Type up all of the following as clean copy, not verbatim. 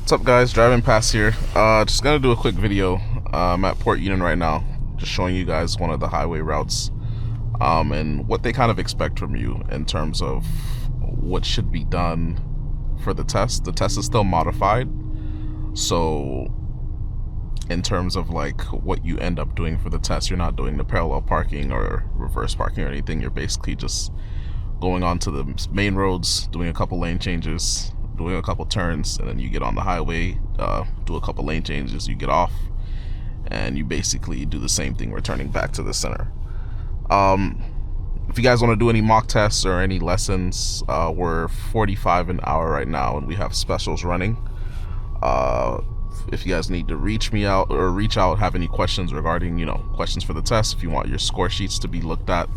What's up, guys? Driving past here. Just gonna do a quick video. I'm at Port Union right now, just showing you guys one of the highway routes, and what they kind of expect from you in terms of what should be done for the test. The test is still modified, so in terms of like what you end up doing for the test, you're not doing the parallel parking or reverse parking or anything. You're basically just going onto the main roads, doing a couple lane changes, doing a couple turns, and then you get on the highway, do a couple lane changes, you get off, and you basically do the same thing returning back to the center. If you guys want to do any mock tests or any lessons, we're 45 an hour right now, and we have specials running. If you guys need to reach me out or reach out, have any questions regarding, questions for the test, if you want your score sheets to be looked at,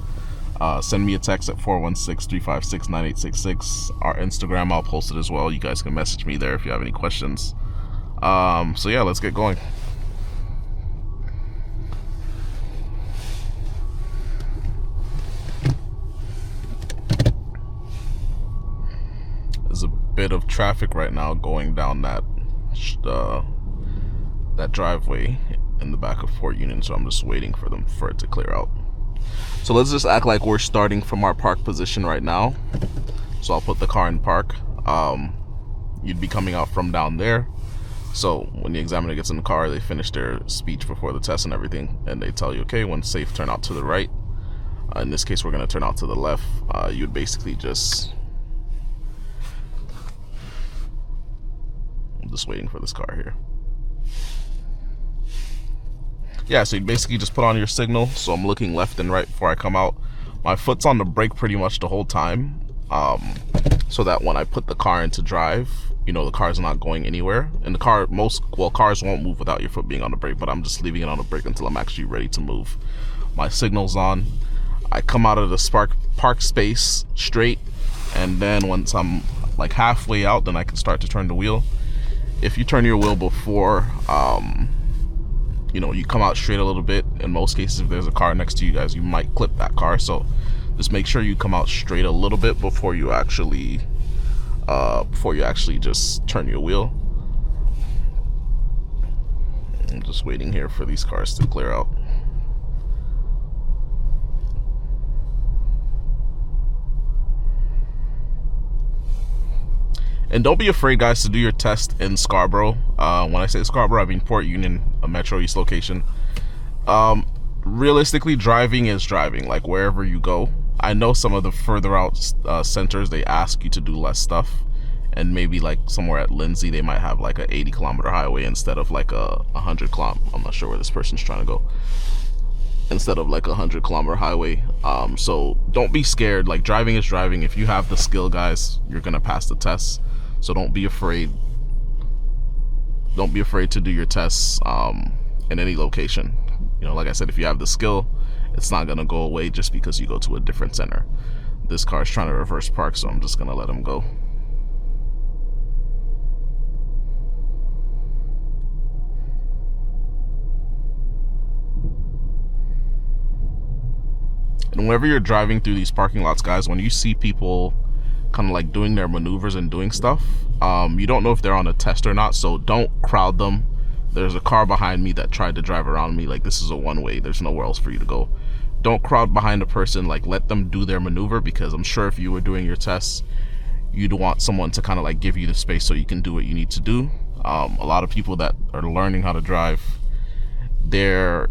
send me a text at 416-356-9866. Our Instagram, I'll post it as well. You guys can message me there if you have any questions. So yeah, let's get going. There's a bit of traffic right now going down that driveway in the back of Port Union, so I'm just waiting for it to clear out. So let's just act like we're starting from our park position right now. So I'll put the car in park. You'd be coming out from down there. So when the examiner gets in the car, they finish their speech before the test and everything, and they tell you, okay, when safe, turn out to the right. In this case, we're going to turn out to the left. You'd basically just... I'm just waiting for this car here. Yeah, so you basically just put on your signal. So I'm looking left and right before I come out. My foot's on the brake pretty much the whole time, so that when I put the car into drive, the car's not going anywhere. And the car, cars won't move without your foot being on the brake, but I'm just leaving it on the brake until I'm actually ready to move. My signal's on. I come out of the park space straight, and then once I'm like halfway out, then I can start to turn the wheel. If you turn your wheel before, you come out straight a little bit. In most cases, if there's a car next to you guys, you might clip that car. So just make sure you come out straight a little bit before you actually just turn your wheel. I'm just waiting here for these cars to clear out. And don't be afraid, guys, to do your test in Scarborough. When I say Scarborough, I mean Port Union, a Metro East location. Realistically, driving is driving, like wherever you go. I know some of the further out centers, they ask you to do less stuff. And maybe like somewhere at Lindsay, they might have like a 80-kilometer highway instead of like a 100-kilometer. I'm not sure where this person's trying to go. Instead of like a 100-kilometer highway. So don't be scared. Like, driving is driving. If you have the skill, guys, you're gonna pass the test. So don't be afraid. Don't be afraid to do your tests in any location. Like I said, if you have the skill, it's not gonna go away just because you go to a different center. This car is trying to reverse park, so I'm just gonna let him go. And whenever you're driving through these parking lots, guys, when you see people kind of like doing their maneuvers and doing stuff, you don't know if they're on a test or not, so don't crowd them. There's a car behind me that tried to drive around me. Like, this is a one-way, there's nowhere else for you to go. Don't crowd behind a person. Like, let them do their maneuver, because I'm sure if you were doing your tests, you'd want someone to kind of like give you the space so you can do what you need to do. A lot of people that are learning how to drive, they're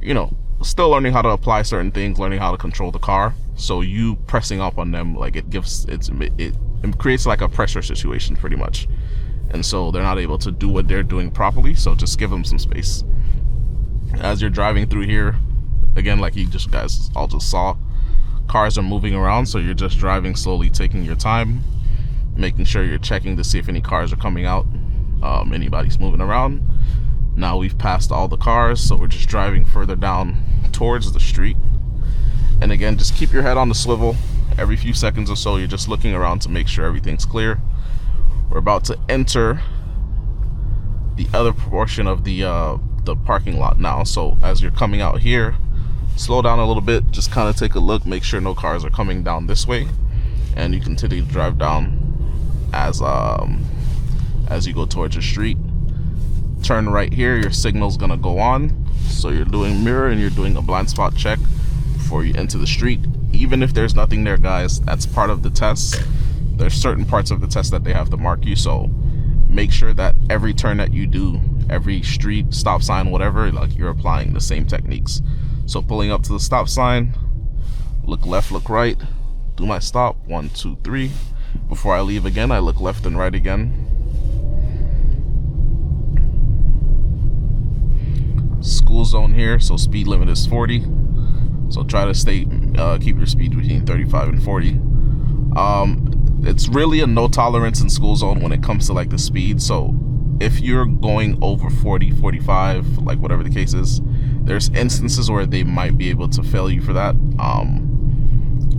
still learning how to apply certain things, learning how to control the car. So you pressing up on them, like, it creates like a pressure situation pretty much, and so they're not able to do what they're doing properly. So just give them some space. As you're driving through here, again, like you guys all just saw, cars are moving around, so you're just driving slowly, taking your time, making sure you're checking to see if any cars are coming out, anybody's moving around. Now we've passed all the cars, so we're just driving further down towards the street. And again, just keep your head on the swivel. Every few seconds or so, you're just looking around to make sure everything's clear. We're about to enter the other portion of the parking lot now. So as you're coming out here, slow down a little bit, just kind of take a look, make sure no cars are coming down this way, and you continue to drive down as you go towards your street. turn right here, your signal's gonna go on. So you're doing mirror and you're doing a blind spot check before you enter the street. Even if there's nothing there, guys, that's part of the test. There's certain parts of the test that they have to mark you, so make sure that every turn that you do, every street, stop sign, whatever, like you're applying the same techniques. So pulling up to the stop sign, look left, look right, do my stop, 1, 2, 3. Before I leave again, I look left and right again. School zone here, so speed limit is 40. So try to keep your speed between 35 and 40. It's really a no tolerance in school zone when it comes to like the speed. So if you're going over 40, 45, like whatever the case is, there's instances where they might be able to fail you for that.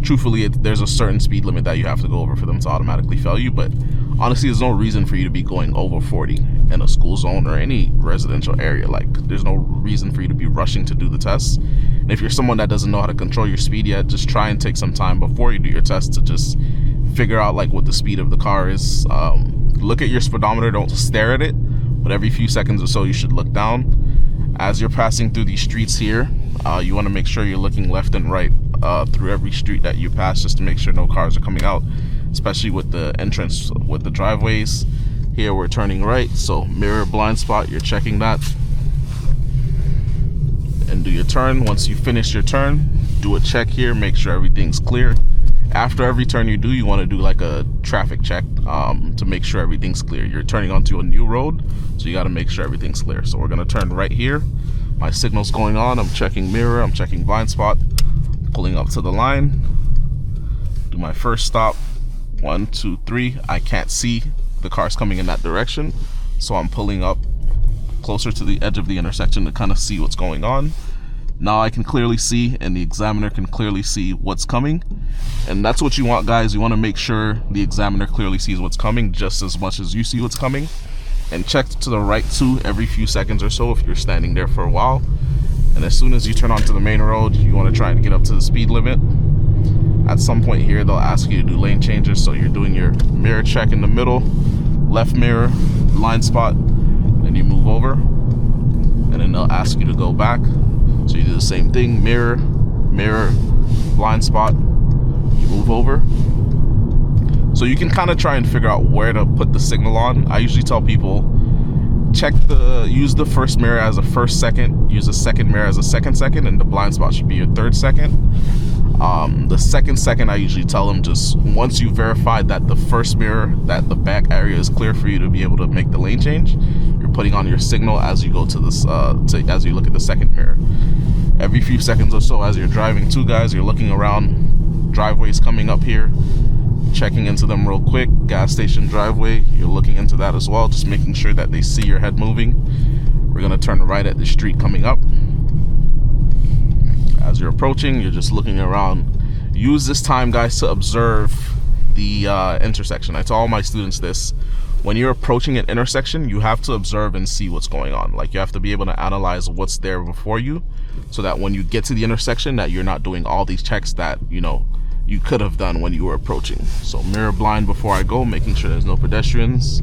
Truthfully, there's a certain speed limit that you have to go over for them to automatically fail you, but honestly, there's no reason for you to be going over 40 in a school zone or any residential area. Like, there's no reason for you to be rushing to do the test. And if you're someone that doesn't know how to control your speed yet, just try and take some time before you do your test to just figure out like what the speed of the car is. Look at your speedometer, don't stare at it, but every few seconds or so you should look down. As you're passing through these streets here, you want to make sure you're looking left and right through every street that you pass, just to make sure no cars are coming out, especially with the entrance, with the driveways. Here we're turning right, so mirror blind spot, you're checking that and do your turn. Once you finish your turn, do a check here, make sure everything's clear. After every turn you do, you want to do like a traffic check to make sure everything's clear. You're turning onto a new road, so you got to make sure everything's clear. So we're going to turn right here. My signal's going on, I'm checking mirror, I'm checking blind spot, pulling up to the line, do my first stop, 1, 2, 3. I can't see the cars coming in that direction, so I'm pulling up closer to the edge of the intersection to kind of see what's going on. Now I can clearly see, and the examiner can clearly see what's coming, and that's what you want, guys. You want to make sure the examiner clearly sees what's coming just as much as you see what's coming, and check to the right too every few seconds or so if you're standing there for a while. And as soon as you turn onto the main road, you want to try and get up to the speed limit. At some point here, they'll ask you to do lane changes, so you're doing your mirror check in the middle, left mirror, blind spot, then you move over, and then they'll ask you to go back. So you do the same thing, mirror, mirror, blind spot, you move over. So you can kind of try and figure out where to put the signal on. I usually tell people, use the first mirror as a first second, use the second mirror as a second, and the blind spot should be your third second. The second I usually tell them, just once you verified that the first mirror, that the back area is clear for you to be able to make the lane change, you're putting on your signal as you go to this, as you look at the second mirror. Every few seconds or so as you're driving too, guys, you're looking around, driveways coming up here, checking into them real quick. Gas station driveway, you're looking into that as well, just making sure that they see your head moving. We're gonna turn right at the street coming up. As you're approaching, you're just looking around. Use this time, guys, to observe the intersection. I tell all my students this: when you're approaching an intersection, you have to observe and see what's going on. Like, you have to be able to analyze what's there before you, so that when you get to the intersection, that you're not doing all these checks that you could have done when you were approaching. So mirror blind before I go, making sure there's no pedestrians.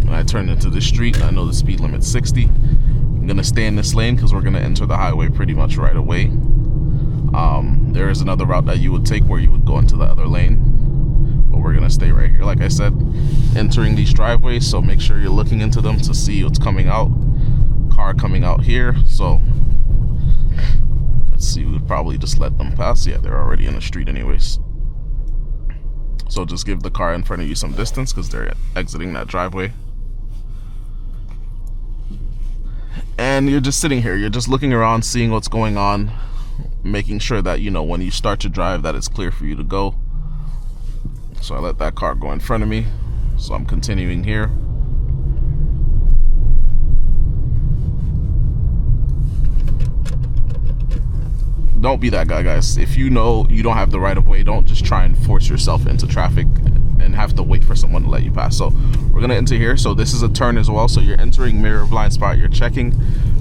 When I turn into the street, I know the speed limit's 60. I'm gonna stay in this lane because we're gonna enter the highway pretty much right away. There is another route that you would take where you would go into the other lane, but we're gonna stay right here. Like I said, entering these driveways, so make sure you're looking into them to see what's coming out. Car coming out here, so let's see, we would probably just let them pass. Yeah, they're already in the street anyways, so just give the car in front of you some distance because they're exiting that driveway. And you're just sitting here, you're just looking around, seeing what's going on, making sure that when you start to drive that it's clear for you to go. So I let that car go in front of me, so I'm continuing here. Don't be that guy, guys. If you know you don't have the right of way, don't just try and force yourself into traffic and have to wait for someone to let you pass. So we're gonna enter here. So this is a turn as well, so you're entering mirror blind spot, you're checking,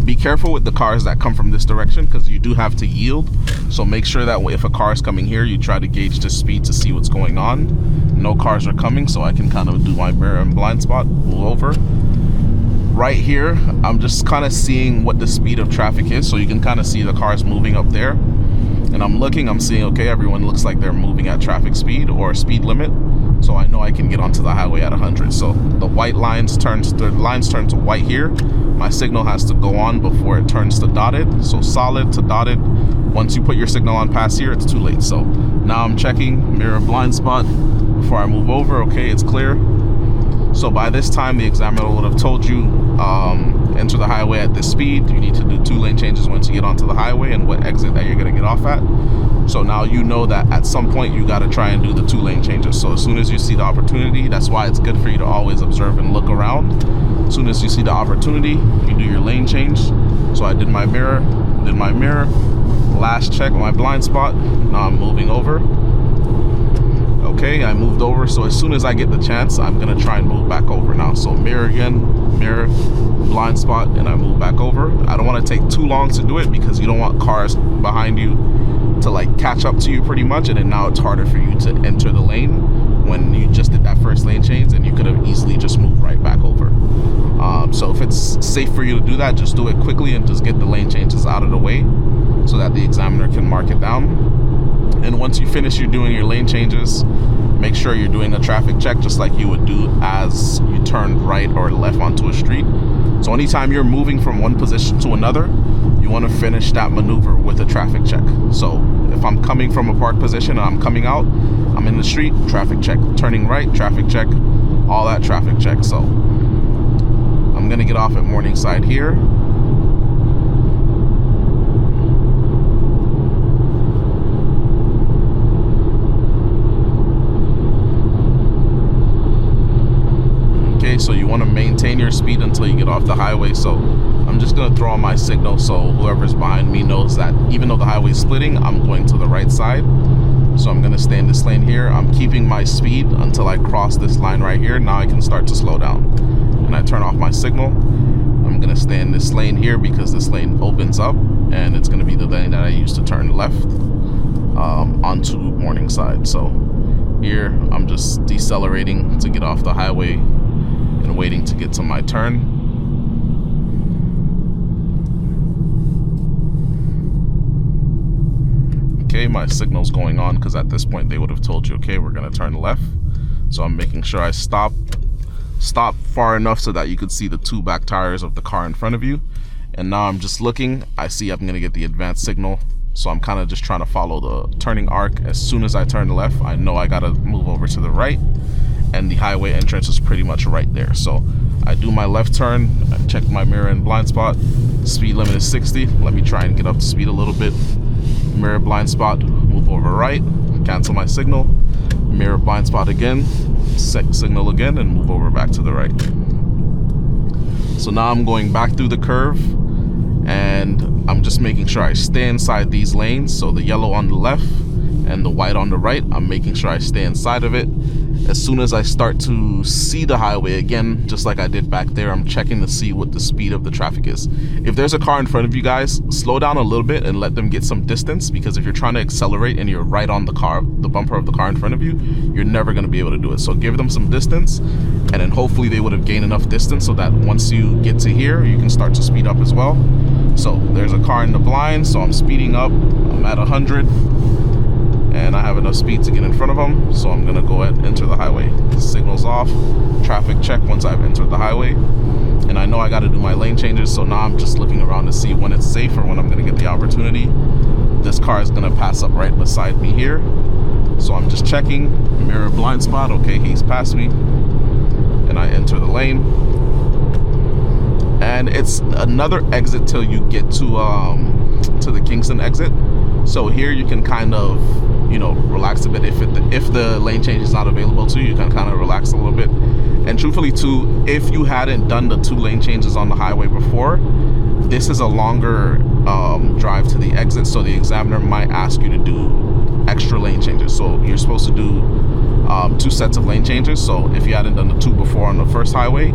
Be careful with the cars that come from this direction because you do have to yield. So make sure that if a car is coming here, you try to gauge the speed to see what's going on. No cars are coming, so I can kind of do my mirror and blind spot, move over. Right here, I'm just kind of seeing what the speed of traffic is. So you can kind of see the cars moving up there. And I'm looking, I'm seeing, okay, everyone looks like they're moving at traffic speed or speed limit. So I know I can get onto the highway at 100. So the lines turn to white here. My signal has to go on before it turns to dotted. So solid to dotted. Once you put your signal on past here, it's too late. So now I'm checking mirror blind spot before I move over. Okay, it's clear. So by this time, the examiner would have told you, enter the highway at this speed. You need to do 2 lane changes once you get onto the highway and what exit that you're gonna get off at. So now you know that at some point you gotta try and do the 2 lane changes. So as soon as you see the opportunity, that's why it's good for you to always observe and look around. As soon as you see the opportunity, you do your lane change. So I did my mirror, last check my blind spot. Now I'm moving over. Okay, I moved over, so as soon as I get the chance, I'm gonna try and move back over now. So mirror again, mirror, blind spot, and I move back over. I don't want to take too long to do it because you don't want cars behind you to like catch up to you pretty much, and then now it's harder for you to enter the lane when you just did that first lane change and you could have easily just moved right back over. So if it's safe for you to do that, just do it quickly and just get the lane changes out of the way so that the examiner can mark it down. And once you finish doing your lane changes, make sure you're doing a traffic check just like you would do as you turn right or left onto a street. So anytime you're moving from one position to another, you want to finish that maneuver with a traffic check. So if I'm coming from a parked position and I'm coming out, I'm in the street, traffic check. Turning right, traffic check, all that traffic check. So I'm gonna get off at Morningside here. So you want to maintain your speed until you get off the highway. So I'm just going to throw on my signal so whoever's behind me knows that even though the highway is splitting, I'm going to the right side. So I'm going to stay in this lane here. I'm keeping my speed until I cross this line right here. Now I can start to slow down. And I turn off my signal. I'm going to stay in this lane here because this lane opens up and it's going to be the lane that I use to turn left onto Morningside. So here I'm just decelerating to get off the highway and waiting to get to my turn. Okay, my signal's going on because at this point they would have told you, okay, we're gonna turn left. So I'm making sure I stop far enough so that you could see the 2 back tires of the car in front of you. And now I'm just looking, I see I'm gonna get the advanced signal. So I'm kind of just trying to follow the turning arc. As soon as I turn left, I know I gotta move over to the right. And the highway entrance is pretty much right there. So I do my left turn, I check my mirror and blind spot. Speed limit is 60. Let me try and get up to speed a little bit. Mirror blind spot, move over right, cancel my signal. Mirror blind spot again, signal again, and move over back to the right. So now I'm going back through the curve and I'm just making sure I stay inside these lanes. So the yellow on the left and the white on the right, I'm making sure I stay inside of it. As soon as I start to see the highway again, just like I did back there, I'm checking to see what the speed of the traffic is. If there's a car in front of you guys, slow down a little bit and let them get some distance, because if you're trying to accelerate and you're right on the bumper of the car in front of you, you're never going to be able to do it. So give them some distance, and then hopefully they would have gained enough distance so that once you get to here, you can start to speed up as well. So there's a car in the blind, so I'm speeding up. I'm at 100. And I have enough speed to get in front of them, so I'm gonna go ahead and enter the highway. The signal's off, traffic check once I've entered the highway. And I know I gotta do my lane changes, so now I'm just looking around to see when it's safe or when I'm gonna get the opportunity. This car is gonna pass up right beside me here. So I'm just checking, mirror blind spot, okay, he's passed me. And I enter the lane. And it's another exit till you get to the Kingston exit. So here you can kind of, relax a bit. If the lane change is not available to you, you can kind of relax a little bit. And truthfully too, if you hadn't done the 2 lane changes on the highway before, this is a longer drive to the exit, so the examiner might ask you to do extra lane changes. So you're supposed to do 2 sets of lane changes. So if you hadn't done the 2 before on the first highway,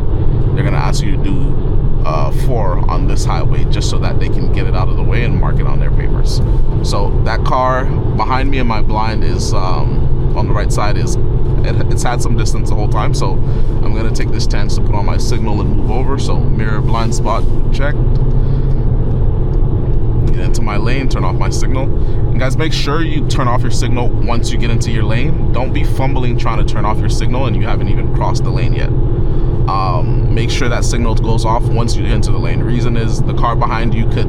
they're gonna ask you to do for on this highway, just so that they can get it out of the way and mark it on their papers. So that car behind me in my blind is on the right side, it's had some distance the whole time, so I'm gonna take this chance to put on my signal and move over. So mirror blind spot checked, get into my lane, turn off my signal. And guys, make sure you turn off your signal once you get into your lane. Don't be fumbling trying to turn off your signal and you haven't even crossed the lane yet. Make sure that signal goes off once you enter the lane. The reason is the car behind you could,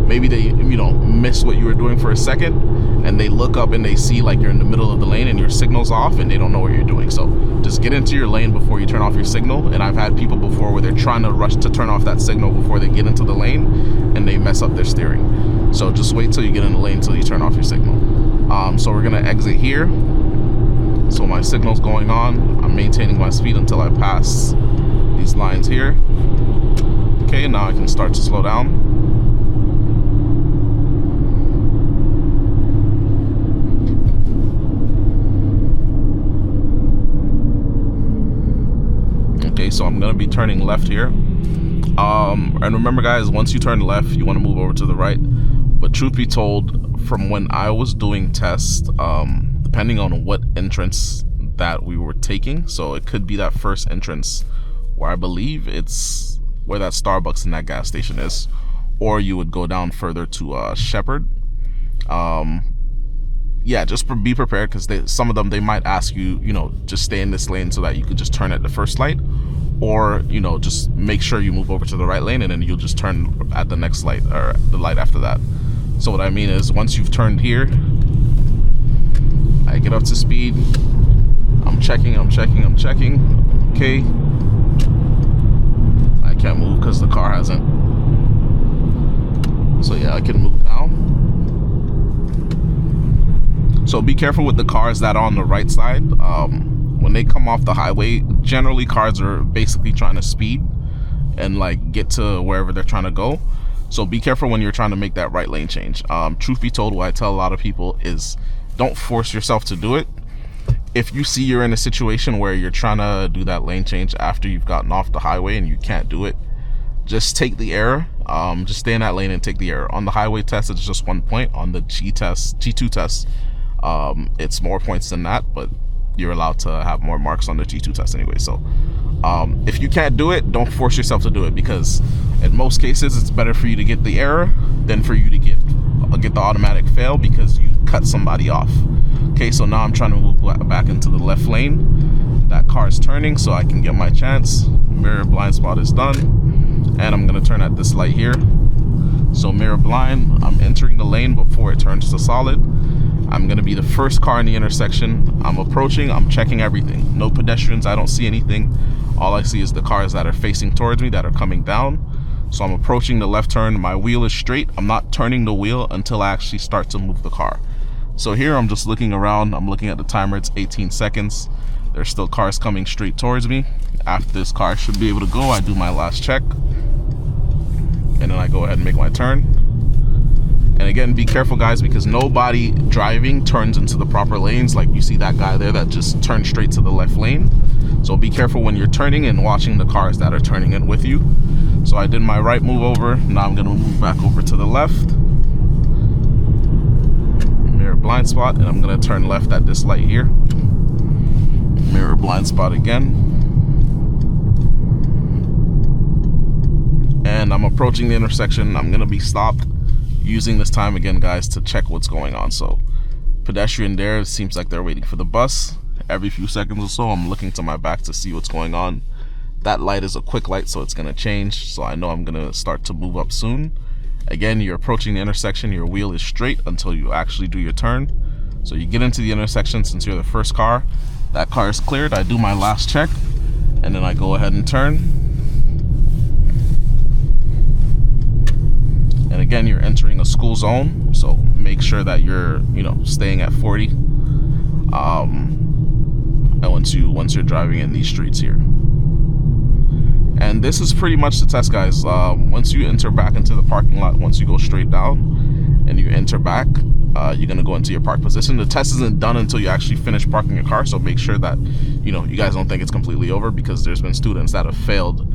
maybe they miss what you were doing for a second, and they look up and they see like you're in the middle of the lane and your signal's off and they don't know what you're doing. So just get into your lane before you turn off your signal. And I've had people before where they're trying to rush to turn off that signal before they get into the lane and they mess up their steering. So just wait till you get in the lane till you turn off your signal. So we're gonna exit here. So my signal's going on. I'm maintaining my speed until I pass these lines here. Okay, now I can start to slow down. Okay, so I'm gonna be turning left here. And remember guys, once you turn left, you wanna move over to the right. But truth be told, from when I was doing tests, depending on what entrance that we were taking, so it could be that first entrance where I believe it's where that Starbucks and that gas station is, or you would go down further to Shepherd. Yeah, just be prepared, because some of them, they might ask you, just stay in this lane so that you could just turn at the first light, or just make sure you move over to the right lane and then you'll just turn at the next light, or the light after that. So what I mean is, once you've turned here, I get up to speed, I'm checking. Okay, I can't move because the car hasn't. So yeah, I can move now. So be careful with the cars that are on the right side. When they come off the highway, generally cars are basically trying to speed and like get to wherever they're trying to go. So be careful when you're trying to make that right lane change. Truth be told, what I tell a lot of people is, don't force yourself to do it. If you see you're in a situation where you're trying to do that lane change after you've gotten off the highway and you can't do it, just take the error. Just stay in that lane and take the error. On the highway test, it's just 1 point. On the G2 test, it's more points than that, but you're allowed to have more marks on the G2 test anyway. So if you can't do it, don't force yourself to do it, because in most cases it's better for you to get the error than for you to get the automatic fail because you cut somebody off. Okay, so now I'm trying to move back into the left lane. That car is turning, so I can get my chance. Mirror blind spot is done, and I'm gonna turn at this light here. So mirror blind, I'm entering the lane before it turns to solid. I'm gonna be the first car in the intersection. I'm approaching, I'm checking everything. No pedestrians, I don't see anything. All I see is the cars that are facing towards me that are coming down. So I'm approaching the left turn, my wheel is straight. I'm not turning the wheel until I actually start to move the car. So here I'm just looking around, I'm looking at the timer, it's 18 seconds. There's still cars coming straight towards me. After this car should be able to go, I do my last check. And then I go ahead and make my turn. And again, be careful guys, because nobody driving turns into the proper lanes. Like you see that guy there that just turned straight to the left lane. So be careful when you're turning and watching the cars that are turning in with you. So I did my right move over, now I'm gonna move back over to the left. Mirror blind spot, and I'm gonna turn left at this light here. Mirror blind spot again. And I'm approaching the intersection. I'm gonna be stopped, using this time again guys to check what's going on. So pedestrian there, it seems like they're waiting for the bus. Every few seconds or so I'm looking to my back to see what's going on. That light is a quick light, so it's gonna change, so I know I'm gonna start to move up soon. Again, you're approaching the intersection, your wheel is straight until you actually do your turn. So you get into the intersection, since you're the first car, that car is cleared. I do my last check, and then I go ahead and turn. And again, you're entering a school zone, so make sure that you're staying at 40 and once you're driving in these streets here. And this is pretty much the test guys. Once you enter back into the parking lot, once you go straight down and you enter back, you're gonna go into your park position. The test isn't done until you actually finish parking your car, so make sure that you guys don't think it's completely over, because there's been students that have failed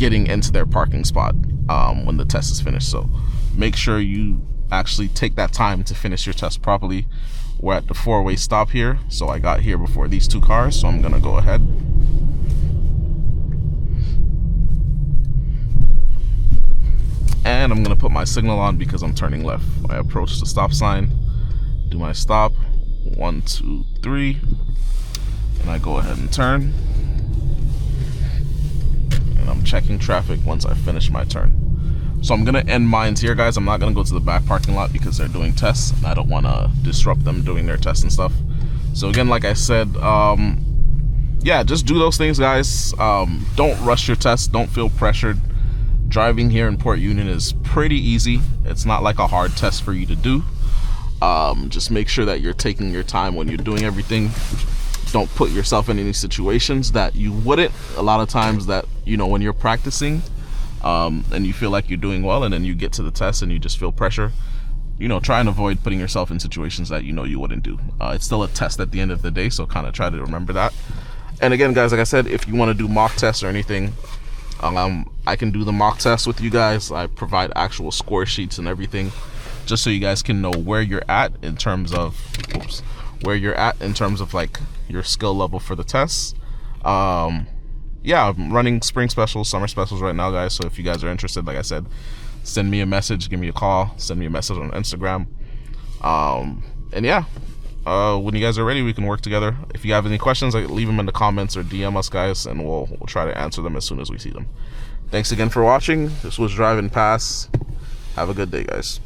getting into their parking spot when the test is finished. So make sure you actually take that time to finish your test properly. We're at the 4-way stop here, so I got here before these 2 cars, so I'm gonna go ahead. And I'm gonna put my signal on because I'm turning left. I approach the stop sign, do my stop, 1, 2, 3, and I go ahead and turn. And I'm checking traffic once I finish my turn. So I'm gonna end mine here, guys. I'm not gonna go to the back parking lot because they're doing tests and I don't wanna disrupt them doing their tests and stuff. So again, like I said, yeah, just do those things, guys. Don't rush your tests, don't feel pressured. Driving here in Port Union is pretty easy. It's not like a hard test for you to do. Just make sure that you're taking your time when you're doing everything. Don't put yourself in any situations that you wouldn't. A lot of times that, you know, when you're practicing, and you feel like you're doing well, and then you get to the test and you just feel pressure, you know, try and avoid putting yourself in situations that you know you wouldn't do. It's still a test at the end of the day, so kind of try to remember that. And again, guys, like I said, if you want to do mock tests or anything, I can do the mock test with you guys. I provide actual score sheets and everything, just so you guys can know where you're at in terms of like your skill level for the tests. Yeah, I'm running spring specials, summer specials right now, guys. So if you guys are interested, like I said, send me a message, give me a call, send me a message on Instagram. And yeah, when you guys are ready, we can work together. If you have any questions, leave them in the comments or DM us, guys, and we'll try to answer them as soon as we see them. Thanks again for watching. This was Drive and Pass. Have a good day, guys.